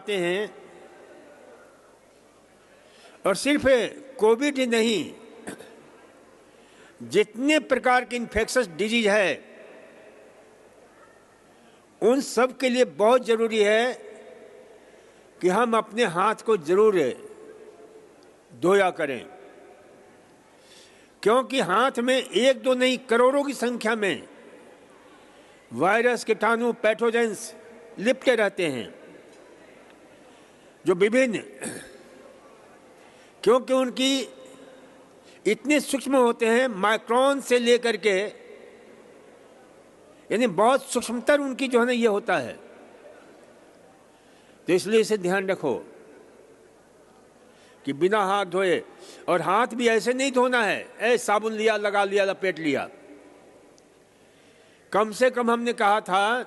लगाते हैं। और सिर्फ कोविड ही नहीं, जितने प्रकार के इन्फेक्शस डिजीज है उन सब के लिए बहुत जरूरी है कि हम अपने हाथ को जरूर धोया करें, क्योंकि हाथ में एक दो नहीं करोड़ों की संख्या में वायरस, कीटाणु, पैथोजेंस लिपटे रहते हैं, जो विभिन्न, क्योंकि उनकी इतने सूक्ष्म होते हैं, माइक्रोन से लेकर के, यानी बहुत सूक्ष्मतर उनकी जो है ना ये होता है। तो इसलिए इसे ध्यान रखो कि बिना हाथ धोए, और हाथ भी ऐसे नहीं धोना है साबुन लिया, लगा लिया, लपेट लिया। कम से कम हमने कहा था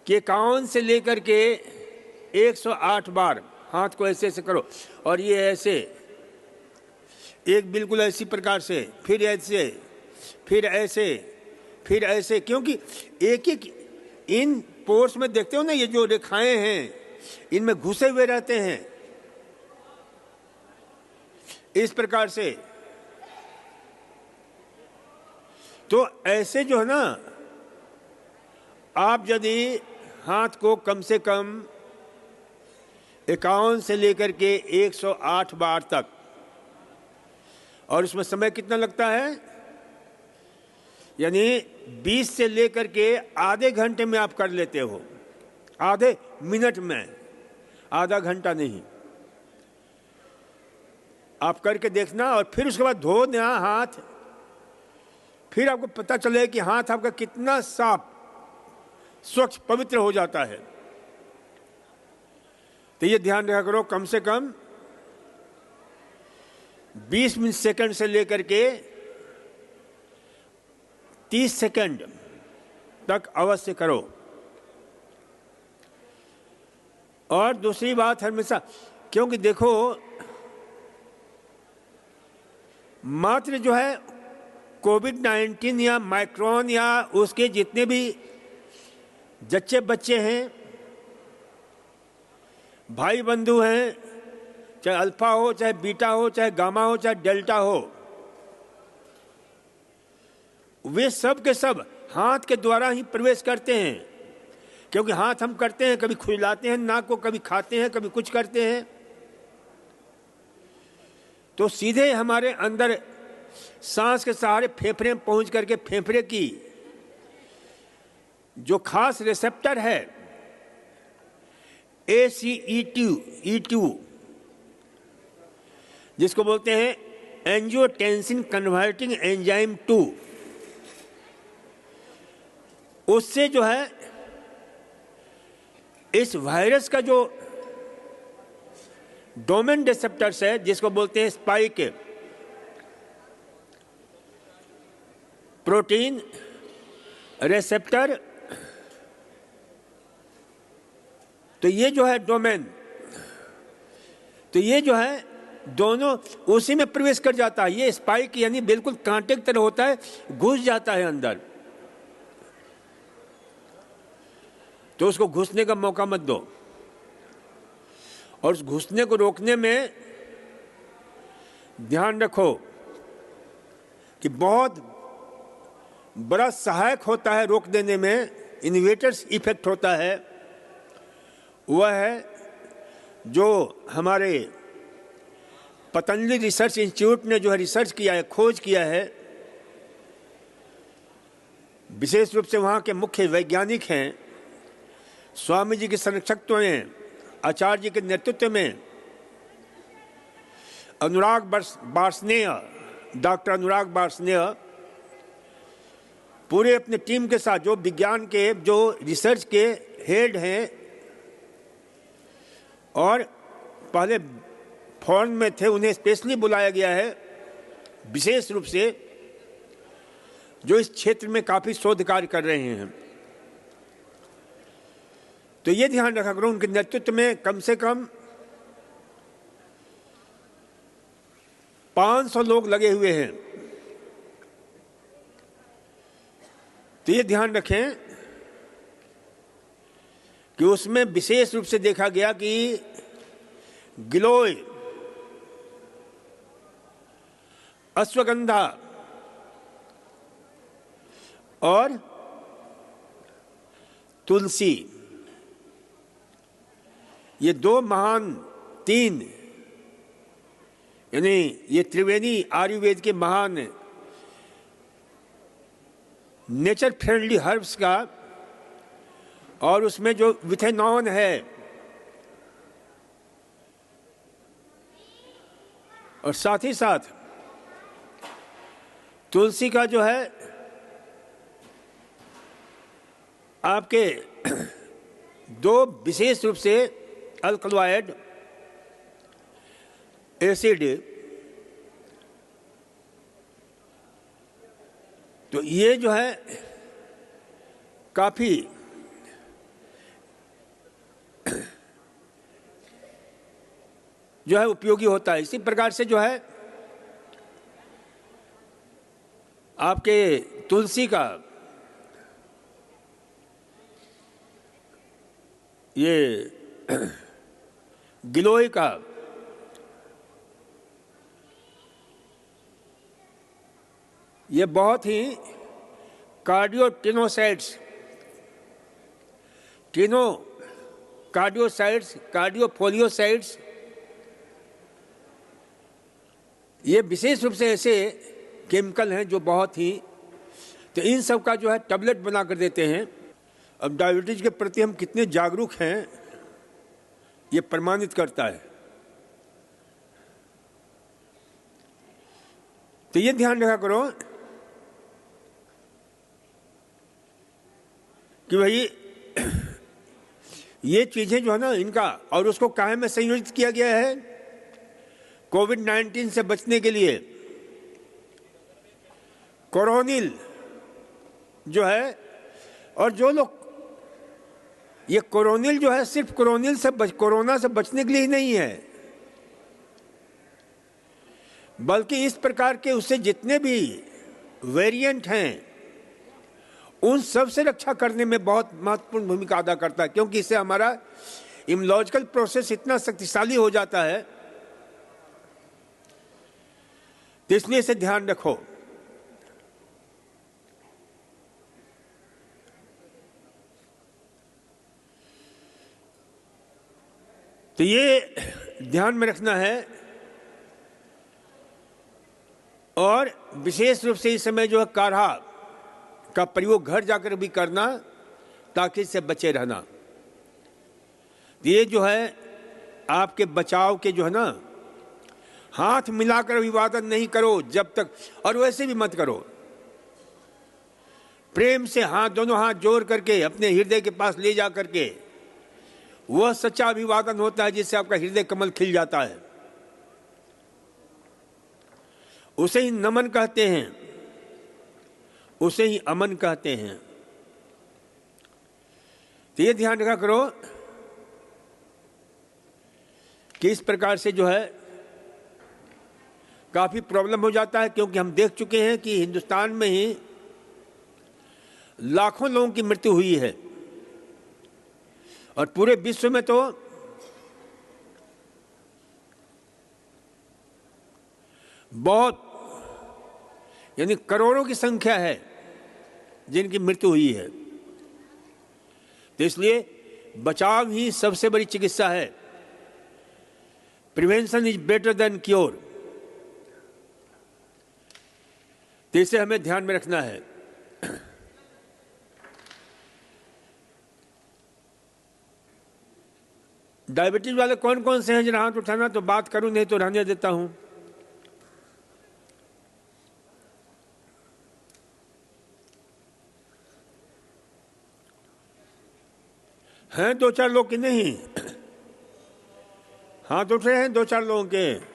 कि 51 से लेकर के 108 बार हाथ को ऐसे ऐसे करो, और ये ऐसे, एक बिल्कुल ऐसी प्रकार से, फिर ऐसे, फिर ऐसे, फिर ऐसे, क्योंकि एक एक इन पोर्स में देखते हो ना, ये जो रेखाएं हैं इनमें घुसे हुए रहते हैं। इस प्रकार से तो ऐसे जो है ना, आप यदि हाथ को कम से कम 51 से लेकर के 108 बार तक, और उसमें समय कितना लगता है, यानी 20 से लेकर के आधे घंटे में आप कर लेते हो, आधे मिनट में, आधा घंटा नहीं। आप करके देखना और फिर उसके बाद धो देना हाथ, फिर आपको पता चले कि हाथ आपका कितना साफ, स्वच्छ, पवित्र हो जाता है। तो ये ध्यान रखा करो, कम से कम 20 सेकंड से लेकर के 30 सेकंड तक अवश्य करो। और दूसरी बात हमेशा, क्योंकि देखो मात्र जो है कोविड-19 या माइक्रोन या उसके जितने भी जच्चे बच्चे हैं, भाई बंधु हैं, चाहे अल्फा हो, चाहे बीटा हो, चाहे गामा हो, चाहे डेल्टा हो, वे सब के सब हाथ के द्वारा ही प्रवेश करते हैं। क्योंकि हाथ हम करते हैं, कभी खुजलाते हैं नाक को, कभी खाते हैं, कभी कुछ करते हैं, तो सीधे हमारे अंदर सांस के सहारे फेफड़े में पहुंच करके फेफड़े की जो खास रिसेप्टर है ACE2, जिसको बोलते हैं एंजियोटेंसिन कन्वर्टिंग एंजाइम 2, उससे जो है इस वायरस का जो डोमेन रिसेप्टर्स है, जिसको बोलते हैं स्पाइक प्रोटीन रिसेप्टर, तो ये जो है डोमेन, तो ये जो है दोनों उसी में प्रवेश कर जाता है। ये स्पाइक यानी बिल्कुल कांटे की तरह होता है, घुस जाता है अंदर, तो उसको घुसने का मौका मत दो। और उस घुसने को रोकने में ध्यान रखो कि बहुत बड़ा सहायक होता है रोक देने में, इनवेटर्स इफेक्ट होता है, वह है जो हमारे पतंजलि रिसर्च इंस्टीट्यूट ने जो है रिसर्च किया है, खोज किया है। विशेष रूप से वहाँ के मुख्य वैज्ञानिक हैं, स्वामी जी के संरक्षकत्व में, आचार्य जी के नेतृत्व में अनुराग बार्ष्णेय, डॉक्टर अनुराग बार्ष्णेय पूरे अपने टीम के साथ, जो विज्ञान के, जो रिसर्च के हेड हैं और पहले फॉरेन में थे, उन्हें स्पेशली बुलाया गया है, विशेष रूप से जो इस क्षेत्र में काफी शोध कार्य कर रहे हैं। तो ये ध्यान रखा करो, उनके नेतृत्व में कम से कम 500 लोग लगे हुए हैं। तो ये ध्यान रखें कि उसमें विशेष रूप से देखा गया कि गिलोय, अश्वगंधा और तुलसी, ये दो महान, तीन, यानी ये त्रिवेणी आयुर्वेद के महान नेचर फ्रेंडली हर्ब्स का, और उसमें जो विथेनॉन है और साथ ही साथ तुलसी का जो है आपके दो विशेष रूप से अल्कलॉइड एसिड, तो ये जो है काफी जो है उपयोगी होता है। इसी प्रकार से जो है आपके तुलसी का ये गिलोय का ये बहुत ही कार्डियोटिनोसाइड्स, कार्डियोसाइड्स, कार्डियोफोलियोसाइड्स, ये विशेष रूप से ऐसे केमिकल हैं जो बहुत ही, तो इन सब का जो है टैबलेट बना कर देते हैं। अब डायबिटीज के प्रति हम कितने जागरूक हैं ये प्रमाणित करता है। तो ये ध्यान रखा करो कि भाई ये चीजें जो है ना इनका, और उसको काहे में संयोजित किया गया है, कोविड-19 से बचने के लिए कोरोनिल जो है, और जो लोग ये कोरोनिल जो है सिर्फ कोरोना से बचने के लिए ही नहीं है, बल्कि इस प्रकार के उससे जितने भी वेरिएंट हैं उन सब से रक्षा करने में बहुत महत्वपूर्ण भूमिका अदा करता है, क्योंकि इससे हमारा इम्यूनोलॉजिकल प्रोसेस इतना शक्तिशाली हो जाता है। तो इसलिए इसे ध्यान रखो। तो ये ध्यान में रखना है, और विशेष रूप से इस समय जो है काढ़ा का प्रयोग घर जाकर भी करना ताकि इससे बचे रहना। ये जो है आपके बचाव के जो है ना, हाथ मिलाकर अभिवादन नहीं करो जब तक, और वैसे भी मत करो। प्रेम से दोनों हाथ जोड़ करके अपने हृदय के पास ले जा करके, वह सच्चा अभिवादन होता है जिससे आपका हृदय कमल खिल जाता है। उसे ही नमन कहते हैं, उसे ही अमन कहते हैं। तो ये ध्यान रखा करो कि इस प्रकार से जो है काफी प्रॉब्लम हो जाता है, क्योंकि हम देख चुके हैं कि हिंदुस्तान में ही लाखों लोगों की मृत्यु हुई है, और पूरे विश्व में तो बहुत, यानी करोड़ों की संख्या है जिनकी मृत्यु हुई है। तो इसलिए बचाव ही सबसे बड़ी चिकित्सा है। Prevention is better than cure. तो इसे हमें ध्यान में रखना है। डायबिटीज वाले कौन कौन से हैं, जरा हाथ उठाना, तो बात करूं, नहीं तो रहने देता हूं। हैं दो चार लोग की नहीं, हाथ उठ रहे हैं दो चार लोगों के।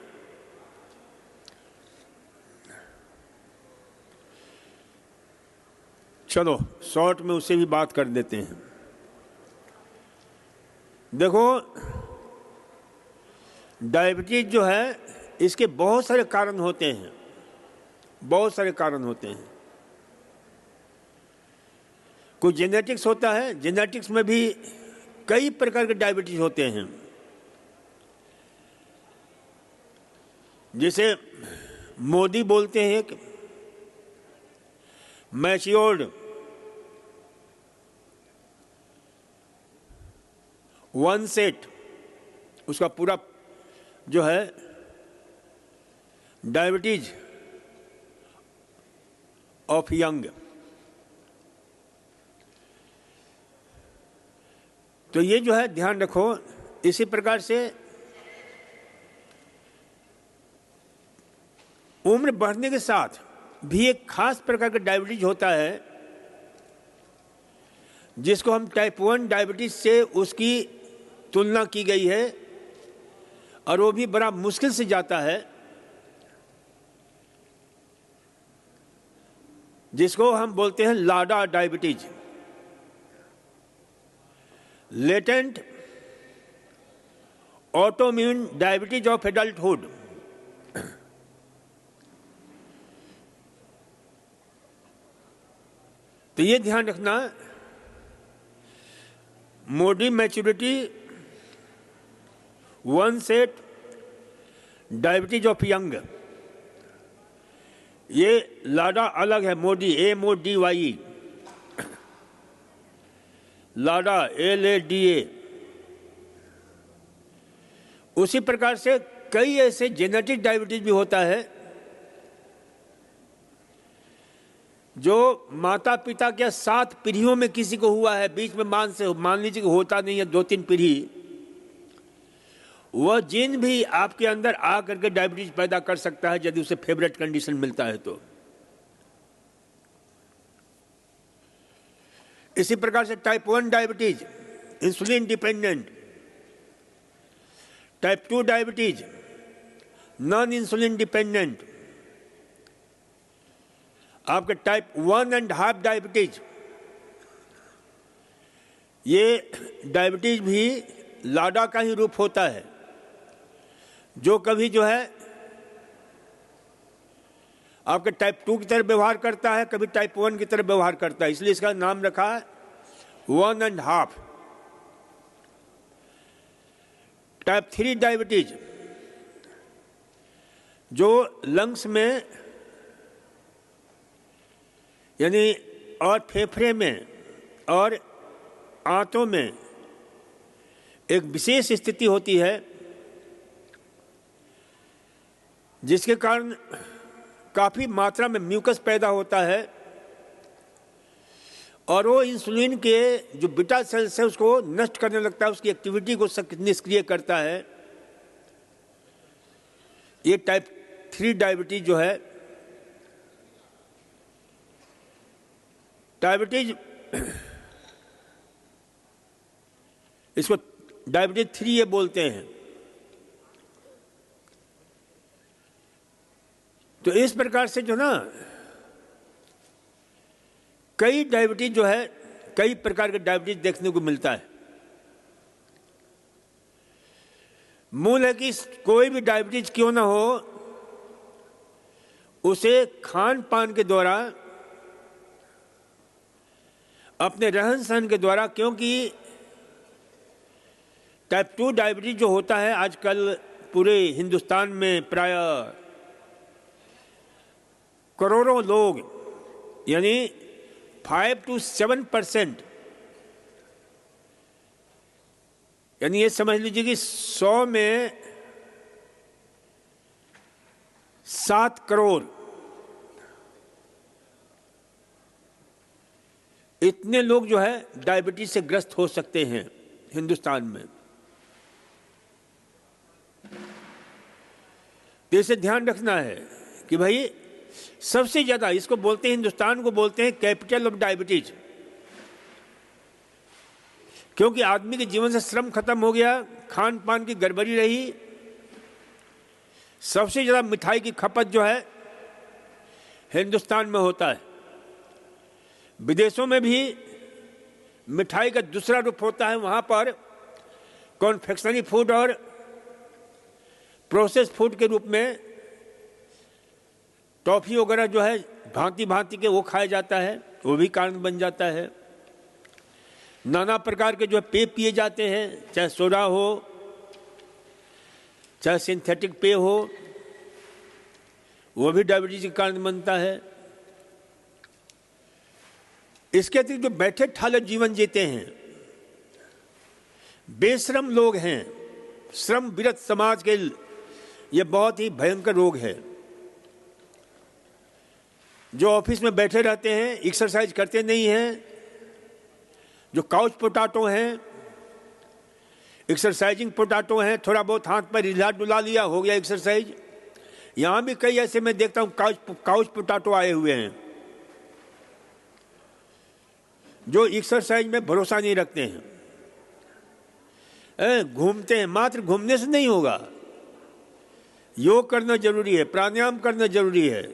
चलो शॉर्ट में उससे भी बात कर देते हैं। देखो, डायबिटीज जो है इसके बहुत सारे कारण होते हैं, बहुत सारे कारण होते हैं। कोई जेनेटिक्स होता है, जेनेटिक्स में भी कई प्रकार के डायबिटीज होते हैं। जैसे मोदी बोलते हैं कि मैच्योर्ड वन सेट, उसका पूरा जो है डायबिटीज ऑफ यंग। तो ये जो है ध्यान रखो। इसी प्रकार से उम्र बढ़ने के साथ भी एक खास प्रकार का डायबिटीज होता है जिसको हम टाइप 1 डायबिटीज से उसकी तुलना की गई है, और वो भी बड़ा मुश्किल से जाता है, जिसको हम बोलते हैं LADA diabetes, latent autoimmune diabetes of adulthood. तो ये ध्यान रखना, MODY maturity onset diabetes of young, ये लाडा अलग है। मोडी MODY, लाडा LADA। उसी प्रकार से कई ऐसे जेनेटिक डायबिटीज भी होता है जो माता पिता के 7 पीढ़ियों में किसी को हुआ है, बीच में मान लीजिए कि होता नहीं है 2-3 पीढ़ी, वह जीन भी आपके अंदर आ करके डायबिटीज पैदा कर सकता है यदि उसे फेवरेट कंडीशन मिलता है तो। इसी प्रकार से type 1 diabetes insulin dependent, type 2 diabetes non insulin dependent, आपके टाइप 1.5 डायबिटीज, ये डायबिटीज भी लाडा का ही रूप होता है, जो कभी जो है आपके टाइप 2 की तरह व्यवहार करता है, कभी टाइप 1 की तरह व्यवहार करता है, इसलिए इसका नाम रखा है 1.5। टाइप 3 डायबिटीज जो लंग्स में यानी और फेफड़े में और आंतों में एक विशेष स्थिति होती है जिसके कारण काफी मात्रा में म्यूकस पैदा होता है, और वो इंसुलिन के जो बीटा सेल्स है उसको नष्ट करने लगता है, उसकी एक्टिविटी को निष्क्रिय करता है। ये टाइप 3 डायबिटीज जो है, डायबिटीज इसको डायबिटीज 3 ये बोलते हैं। तो इस प्रकार से जो ना कई डायबिटीज जो है, कई प्रकार के डायबिटीज देखने को मिलता है। मूल है कि कोई भी डायबिटीज क्यों ना हो, उसे खान पान के द्वारा, अपने रहन सहन के द्वारा, क्योंकि टाइप 2 डायबिटीज जो होता है आजकल पूरे हिंदुस्तान में प्राय करोड़ों लोग यानी 5 to 7%, यानी ये समझ लीजिए कि 100 में 7 करोड़ इतने लोग जो है डायबिटीज से ग्रस्त हो सकते हैं हिंदुस्तान में। तो इसे ध्यान रखना है कि भाई सबसे ज्यादा इसको बोलते हैं, हिंदुस्तान को बोलते हैं कैपिटल ऑफ डायबिटीज, क्योंकि आदमी के जीवन से श्रम खत्म हो गया, खान पान की गड़बड़ी रही। सबसे ज्यादा मिठाई की खपत जो है हिंदुस्तान में होता है। विदेशों में भी मिठाई का दूसरा रूप होता है, वहां पर कॉन्फेक्शनरी फूड और प्रोसेस फूड के रूप में टॉफी वगैरह जो है भांति भांति के वो खाया जाता है, वो भी कारण बन जाता है। नाना प्रकार के जो पेय पिए जाते हैं, चाहे सोडा हो, चाहे सिंथेटिक पेय हो, वो भी डायबिटीज के कारण बनता है। इसके अतिरिक्त जो बैठे ठाले जीवन जीते हैं, बेश्रम लोग हैं, श्रम विरत समाज के, ये बहुत ही भयंकर रोग है। जो ऑफिस में बैठे रहते हैं, एक्सरसाइज करते नहीं हैं, जो काउच पोटाटो हैं, एक्सरसाइजिंग पोटाटो हैं, थोड़ा बहुत हाथ पर हिला डुला लिया, हो गया एक्सरसाइज। यहां भी कई ऐसे मैं देखता हूं काउच पोटाटो आए हुए हैं जो एक्सरसाइज में भरोसा नहीं रखते हैं, घूमते हैं। मात्र घूमने से नहीं होगा, योग करना जरूरी है, प्राणायाम करना जरूरी है।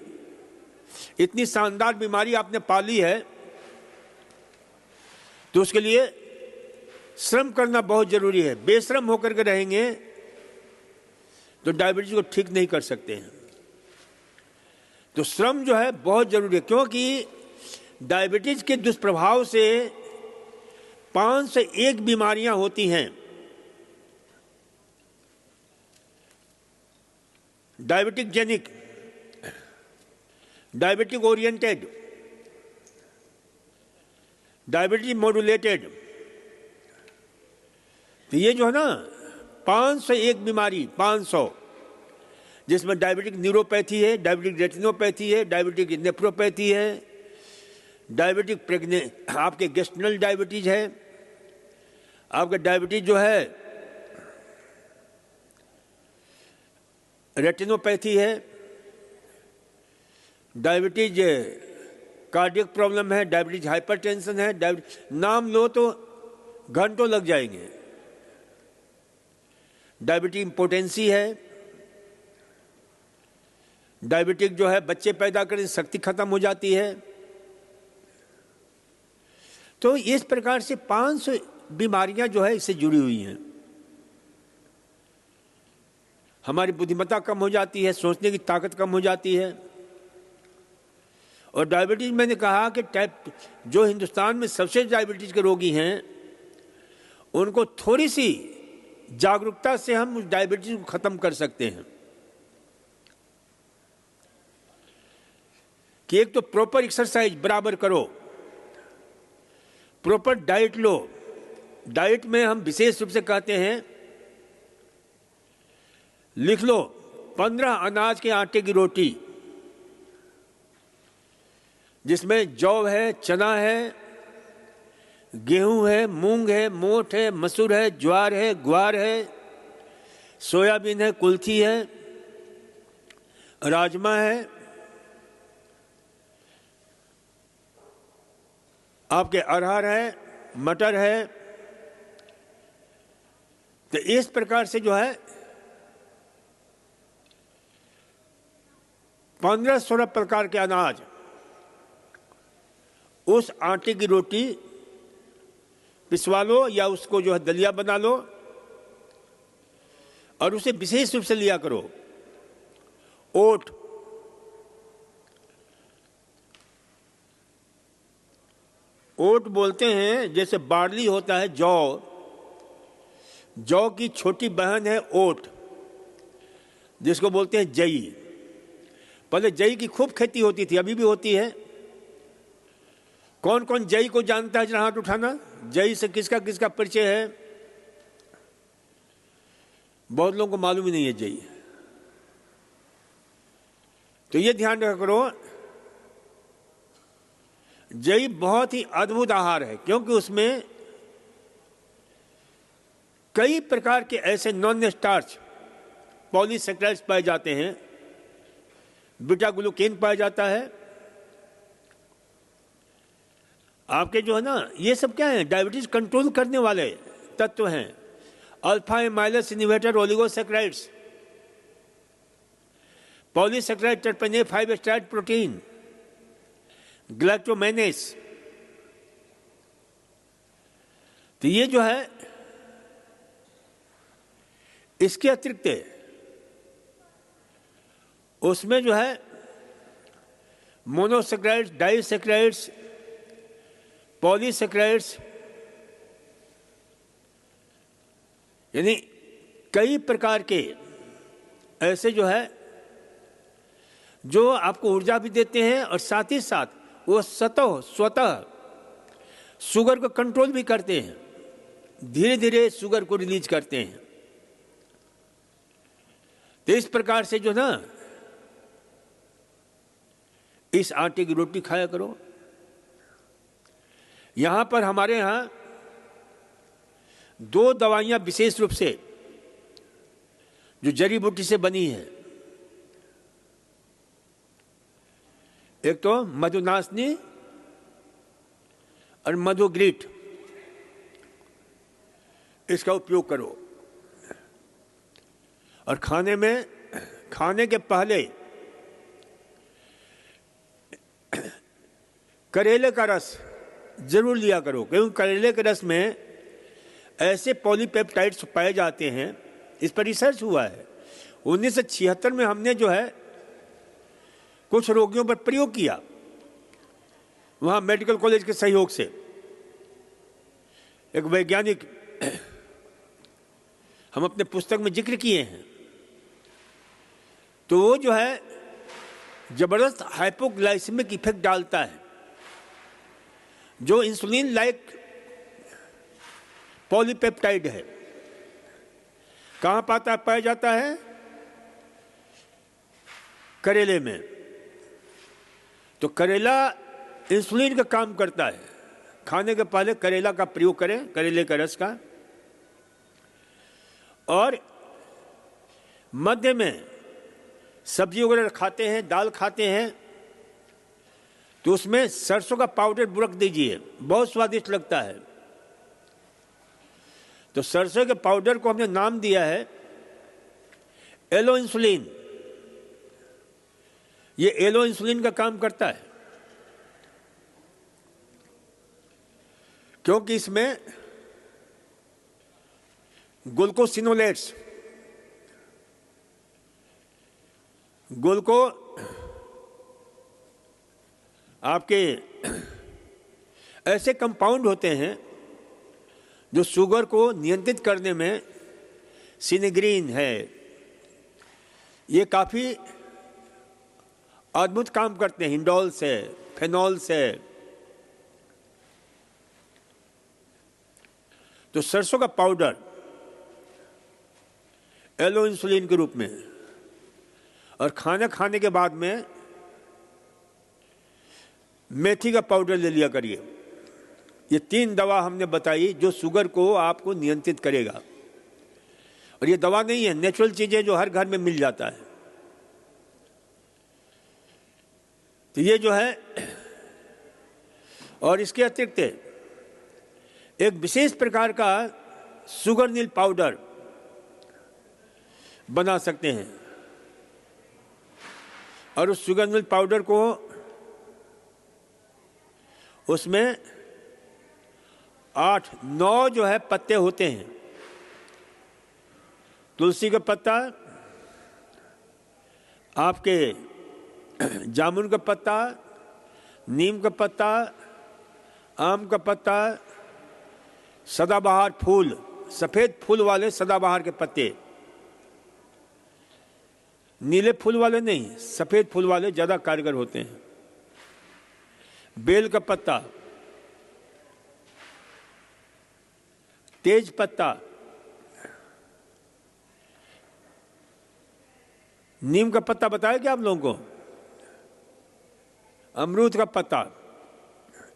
इतनी शानदार बीमारी आपने पाली है तो उसके लिए श्रम करना बहुत जरूरी है। बेश्रम होकर के रहेंगे तो डायबिटीज को ठीक नहीं कर सकते हैं। तो श्रम जो है बहुत जरूरी है, क्योंकि डायबिटीज के दुष्प्रभाव से 5 से 1 बीमारियां होती हैं। Diabetic genic, diabetic oriented, diabetes modulated. तो ये जो है ना 501 बीमारी, 500, जिसमें डायबिटिक न्यूरोपैथी है, डायबिटिक रेटिनोपैथी है, डायबिटिक नेफ्रोपैथी है, डायबिटिक आपके गेस्ट्रनल डायबिटीज है, आपका डायबिटीज जो है रेटिनोपैथी है, डायबिटीज कार्डियक प्रॉब्लम है, डायबिटीज हाइपरटेंशन है, नाम लो तो घंटों लग जाएंगे। डायबिटिक इम्पोटेंसी है, डायबिटिक जो है बच्चे पैदा करने से शक्ति खत्म हो जाती है। तो इस प्रकार से 500 बीमारियां जो है इससे जुड़ी हुई हैं। हमारी बुद्धिमत्ता कम हो जाती है, सोचने की ताकत कम हो जाती है। और डायबिटीज, मैंने कहा कि जो हिंदुस्तान में सबसे डायबिटीज के रोगी हैं, उनको थोड़ी सी जागरूकता से हम उस डायबिटीज को खत्म कर सकते हैं। कि एक तो प्रॉपर एक्सरसाइज बराबर करो, प्रॉपर डाइट लो। डाइट में हम विशेष रूप से कहते हैं, लिख लो 15 अनाज के आटे की रोटी, जिसमें जौ है, चना है, गेहूं है, मूंग है, मोठ है, मसूर है, ज्वार है, ग्वार है, सोयाबीन है, कुल्थी है, राजमा है, आपके अरहर है, मटर है। तो इस प्रकार से जो है 15-16 प्रकार के अनाज, उस आटे की रोटी पिसवा लो या उसको जो है दलिया बना लो और उसे विशेष रूप से लिया करो। ओट, ओट बोलते हैं, जैसे बार्ली होता है, जौ, जौ की छोटी बहन है ओट, जिसको बोलते हैं जई। पहले जई की खूब खेती होती थी, अभी भी होती है। कौन कौन जई को जानता है, जरा हाथ उठाना। जई से किसका किसका परिचय है? बहुत लोगों को मालूम ही नहीं है जई। तो ये ध्यान रखा करो, जई बहुत ही अद्भुत आहार है, क्योंकि उसमें कई प्रकार के ऐसे नॉन स्टार्च पॉलीसेकेराइड्स पाए जाते हैं, बीटा ग्लूकेन पाया जाता है। आपके जो है ना, ये सब क्या है, डायबिटीज कंट्रोल करने वाले तत्व हैं। Alpha amylase inhibitor oligosaccharides, polysaccharide terpenate 5 starch protein, galactomannans. तो ये जो है, इसके अतिरिक्त उसमें जो है मोनोसेकेराइड्स, डाइसेकेराइड्स, पॉलीसेकेराइड्स, यानी कई प्रकार के ऐसे जो है जो आपको ऊर्जा भी देते हैं और साथ ही साथ वो स्वतः शुगर को कंट्रोल भी करते हैं, धीरे धीरे शुगर को रिलीज करते हैं। तो इस प्रकार से जो ना इस आटे की रोटी खाया करो। यहां पर हमारे यहां 2 दवाइयां विशेष रूप से जो जड़ी बूटी से बनी है, एक तो मधुनाशनी और मधुग्रीट, इसका उपयोग करो। और खाने के पहले करेले का रस जरूर लिया करो, क्योंकि करेले के रस में ऐसे पॉलीपेप्टाइड्स पाए जाते हैं, इस पर रिसर्च हुआ है। 1976 में हमने जो है कुछ रोगियों पर प्रयोग किया, वहां मेडिकल कॉलेज के सहयोग से एक वैज्ञानिक हम अपने पुस्तक में जिक्र किए हैं। तो वो जो है जबरदस्त हाइपोग्लाइसेमिक इफेक्ट डालता है, जो इंसुलिन लाइक पॉलीपेप्टाइड है। कहां पाया जाता है? करेले में। तो करेला इंसुलिन का काम करता है। खाने के पहले करेला का प्रयोग करें, करेले के रस का। और मध्य में सब्जी वगैरह खाते हैं, दाल खाते हैं, तो उसमें सरसों का पाउडर बुरक दीजिए, बहुत स्वादिष्ट लगता है। तो सरसों के पाउडर को हमने नाम दिया है एलो इंसुलिन। ये एलो इंसुलिन का काम करता है, क्योंकि इसमें ग्लूकोसिनोलेट्स, आपके ऐसे कंपाउंड होते हैं जो शुगर को नियंत्रित करने में, सिनेग्रीन है, ये काफी अद्भुत काम करते हैं। हिंडोल से, फेनॉल से। तो सरसों का पाउडर एलो इंसुलिन के रूप में, और खाना खाने के बाद में मेथी का पाउडर ले लिया करिए। ये 3 दवा हमने बताई जो शुगर को आपको नियंत्रित करेगा। और ये दवा नहीं है, नेचुरल चीजें जो हर घर में मिल जाता है। तो ये जो है, और इसके अतिरिक्त एक विशेष प्रकार का शुगर नील पाउडर बना सकते हैं। और उस शुगर नील पाउडर को उसमें 8-9 जो है पत्ते होते हैं। तुलसी का पत्ता, आपके जामुन का पत्ता, नीम का पत्ता, आम का पत्ता, सदाबहार फूल, सफेद फूल वाले सदाबहार के पत्ते, नीले फूल वाले नहीं, सफेद फूल वाले ज्यादा कारगर होते हैं। बेल का पत्ता, तेज पत्ता, नीम का पत्ता बताया क्या आप लोगों को? अमरूद का पत्ता,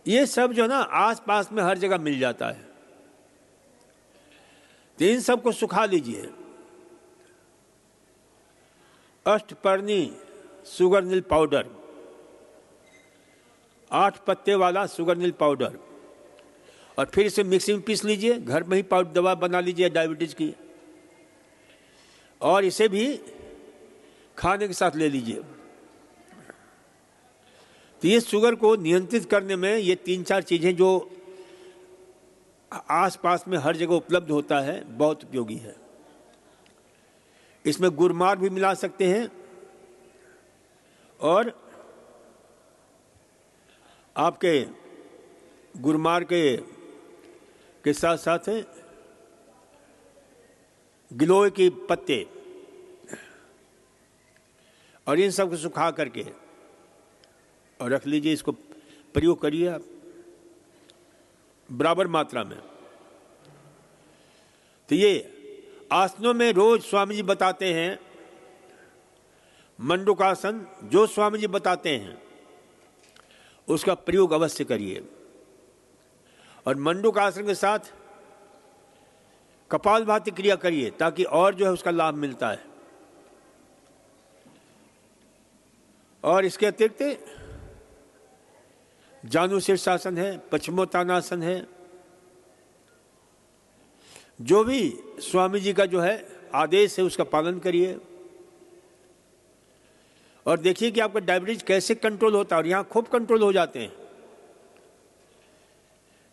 ये सब जो ना आसपास में हर जगह मिल जाता है। तो इन सबको सुखा लीजिए। अष्टपर्णी शुगर नील पाउडर, 8 पत्ते वाला शुगर नील पाउडर, और फिर इसे मिक्सी में पीस लीजिए। घर में ही पाउडर दवा बना लीजिए डायबिटीज की, और इसे भी खाने के साथ ले लीजिए। तो ये शुगर को नियंत्रित करने में ये 3-4 चीजें जो आसपास में हर जगह उपलब्ध होता है, बहुत उपयोगी है। इसमें गुरमार भी मिला सकते हैं, और आपके गुरमार के साथ साथ गिलोय के पत्ते और इन सब को सुखा करके और रख लीजिए। इसको प्रयोग करिए आप बराबर मात्रा में। तो ये आसनों में रोज स्वामी जी बताते हैं, मंडूकासन जो स्वामी जी बताते हैं उसका प्रयोग अवश्य करिए। और मंडूकासन के साथ कपालभाति क्रिया करिए ताकि और जो है उसका लाभ मिलता है। और इसके अतिरिक्त जानु शीर्षासन है, पश्चिमोत्तानासन है। जो भी स्वामी जी का जो है आदेश है उसका पालन करिए और देखिए कि आपका डायबिटीज कैसे कंट्रोल होता है। और यहाँ खूब कंट्रोल हो जाते हैं।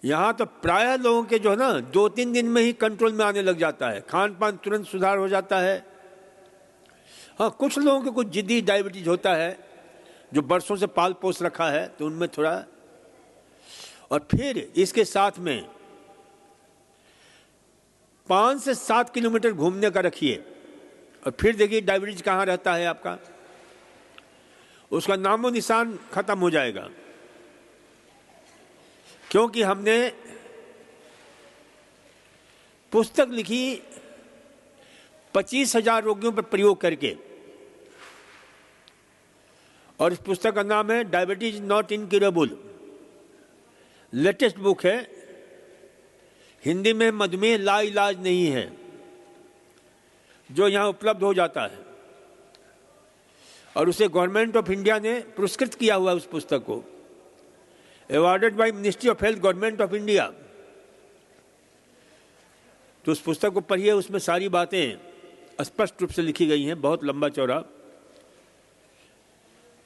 यहाँ तो प्रायः लोगों के जो है ना 2-3 दिन में ही कंट्रोल में आने लग जाता है, खान पान तुरंत सुधार हो जाता है। हाँ, कुछ लोगों के कुछ जिद्दी डायबिटीज होता है जो बरसों से पाल पोस रखा है, तो उनमें थोड़ा। और फिर इसके साथ में 5 से 7 किलोमीटर घूमने का रखिए और फिर देखिए डायबिटीज कहाँ रहता है आपका, उसका नामो निशान खत्म हो जाएगा। क्योंकि हमने पुस्तक लिखी 25,000 रोगियों पर प्रयोग करके, और इस पुस्तक का नाम है diabetes not incurable. Latest book है, हिंदी में मधुमेह लाइलाज नहीं है, जो यहाँ उपलब्ध हो जाता है। और उसे गवर्नमेंट ऑफ इंडिया ने पुरस्कृत किया हुआ है उस पुस्तक को, awarded by ministry of health, government of India. तो उस पुस्तक को पढ़िए, उसमें सारी बातें स्पष्ट रूप से लिखी गई हैं, बहुत लंबा चौड़ा।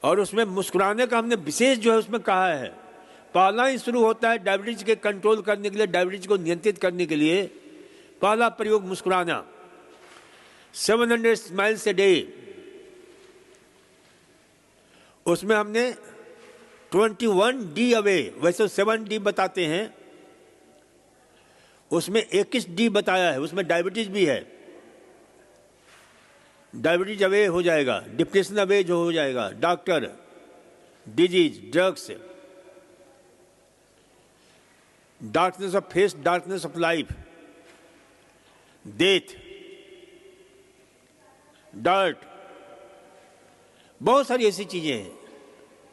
और उसमें मुस्कुराने का हमने विशेष जो है उसमें कहा है। पहला ही शुरू होता है डायबिटीज के कंट्रोल करने के लिए, डायबिटीज को नियंत्रित करने के लिए पहला प्रयोग मुस्कुराना, 700 स्माइल्स ए डे। उसमें हमने 21 डी अवे, वैसे 7 डी बताते हैं, उसमें 21 डी बताया है, उसमें डायबिटीज भी है। डायबिटीज अवे हो जाएगा, डिप्रेशन अवे जो हो जाएगा, doctor, disease, drugs, darkness of face, darkness of life, death, dirt, बहुत सारी ऐसी चीजें हैं।